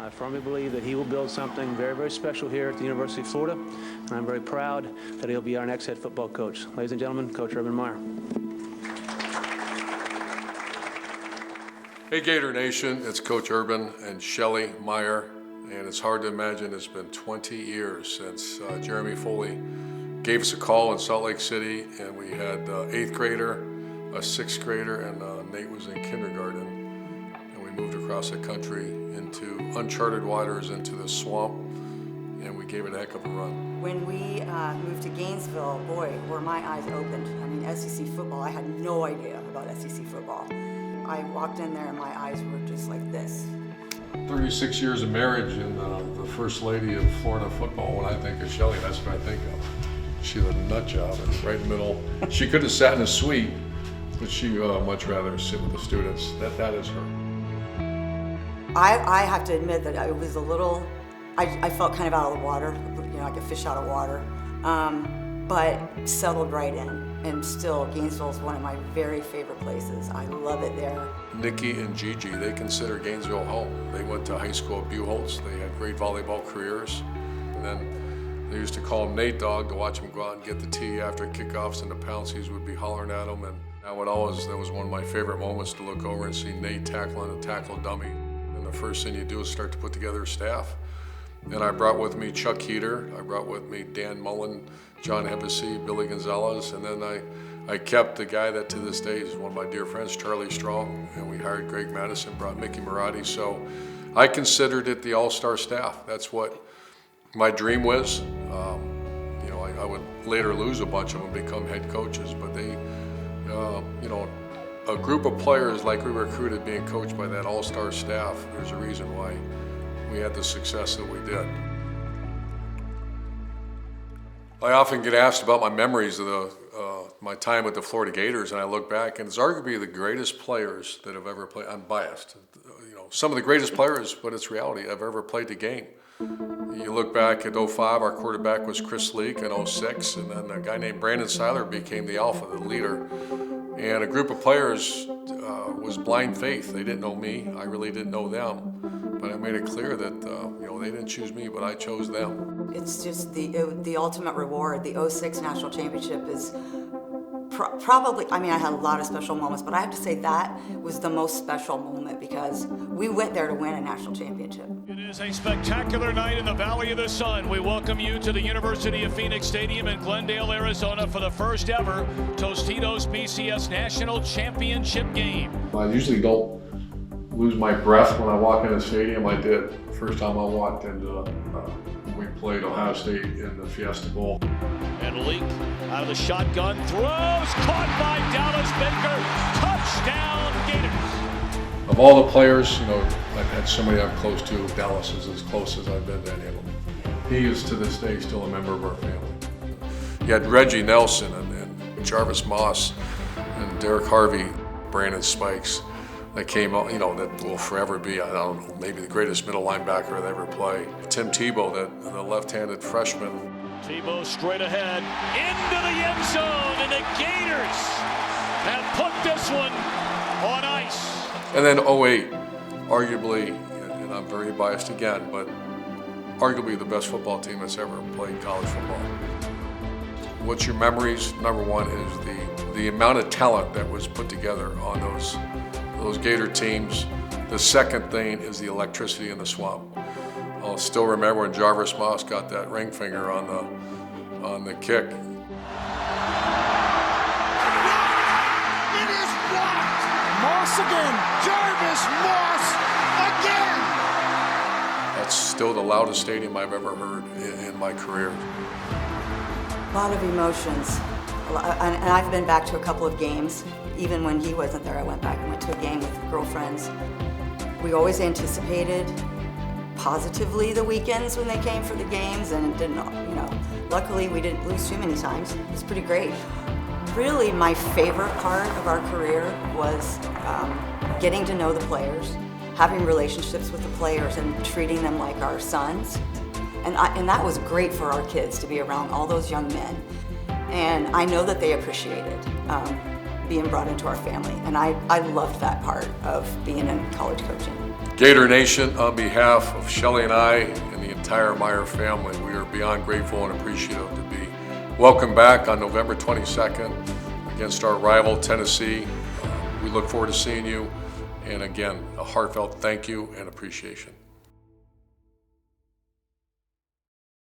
I firmly believe that he will build something very, very special here at the University of Florida, and I'm very proud that he'll be our next head football coach. Ladies and gentlemen, Coach Urban Meyer. Hey Gator Nation, it's Coach Urban and Shelley, Meyer, and it's hard to imagine it's been 20 years since Jeremy Foley gave us a call in Salt Lake City, and we had an 8th grader, a 6th grader, and Nate was in kindergarten, and we moved across the country into uncharted waters, into the swamp, and we gave it a heck of a run. When we moved to Gainesville, boy, were my eyes opened. I mean, SEC football, I had no idea about SEC football. I walked in there and my eyes were just like this. 36 years of marriage and the first lady of Florida football. When I think of Shelley, that's what I think of. She's a nut job and right in the middle. She could have sat in a suite, but she much rather sit with the students. That is her. I have to admit that I was a little, I felt kind of out of the water, you know, like a fish out of water, but settled right in. And still, Gainesville is one of my very favorite places. I love it there. Nikki and Gigi, they consider Gainesville home. They went to high school at Buchholz. They had great volleyball careers. And then they used to call him Nate Dog to watch him go out and get the tee after kickoffs, and the Pouncies would be hollering at him. And that was one of my favorite moments, to look over and see Nate tackling a tackle dummy. And the first thing you do is start to put together a staff. And I brought with me Chuck Heater, I brought with me Dan Mullen, John Hevesy, Billy Gonzalez, and then I kept the guy that to this day is one of my dear friends, Charlie Strong, and we hired Greg Madison, brought Mickey Marotti. So I considered it the all-star staff. That's what my dream was. You know, I would later lose a bunch of them, become head coaches, but they, you know, a group of players like we recruited being coached by that all-star staff, there's a reason why we had the success that we did. I often get asked about my memories of my time with the Florida Gators, and I look back, and it's arguably the greatest players that have ever played. I'm biased, you know, some of the greatest players, but it's reality, I've ever played the game. You look back at 05, our quarterback was Chris Leak, in 06, and then a guy named Brandon Seiler became the alpha, the leader. And a group of players was blind faith. They didn't know me, I really didn't know them. But I made it clear that you know, they didn't choose me, but I chose them. It's just the ultimate reward. The 06 National Championship is probably, I mean, I had a lot of special moments, but I have to say that was the most special moment, because we went there to win a national championship. It is a spectacular night in the Valley of the Sun. We welcome you to the University of Phoenix Stadium in Glendale, Arizona for the first ever Tostitos BCS National Championship game. I usually don't lose my breath when I walk in the stadium. I did the first time I walked into we played Ohio State in the Fiesta Bowl. And Leak out of the shotgun, throws, caught by Dallas Baker, touchdown Gators. Of all the players, you know, I've had somebody I'm close to. Dallas is as close as I've been to any of them. He is to this day still a member of our family. You had Reggie Nelson and Jarvis Moss and Derek Harvey, Brandon Spikes, that came out, you know, that will forever be, I don't know, maybe the greatest middle linebacker that ever played. Tim Tebow, the left-handed freshman. Tebow straight ahead, into the end zone, and the Gators have put this one on ice. And then 08, arguably, and I'm very biased again, but arguably the best football team that's ever played college football. What's your memories? Number one is the amount of talent that was put together on those Gator teams. The second thing is the electricity in the swamp. I'll still remember when Jarvis Moss got that ring finger on the kick. It is blocked. Moss again. Jarvis Moss again. That's still the loudest stadium I've ever heard in my career. A lot of emotions. And I've been back to a couple of games. Even when he wasn't there, I went back and went to a game with girlfriends. We always anticipated positively the weekends when they came for the games, and it didn't, you know, luckily we didn't lose too many times. It was pretty great. Really, my favorite part of our career was getting to know the players, having relationships with the players and treating them like our sons. And that was great for our kids to be around all those young men. And I know that they appreciated being brought into our family. And I loved that part of being in college coaching. Gator Nation, on behalf of Shelley and I and the entire Meyer family, we are beyond grateful and appreciative to be welcome back on November 22nd against our rival Tennessee. We look forward to seeing you, and again, a heartfelt thank you and appreciation.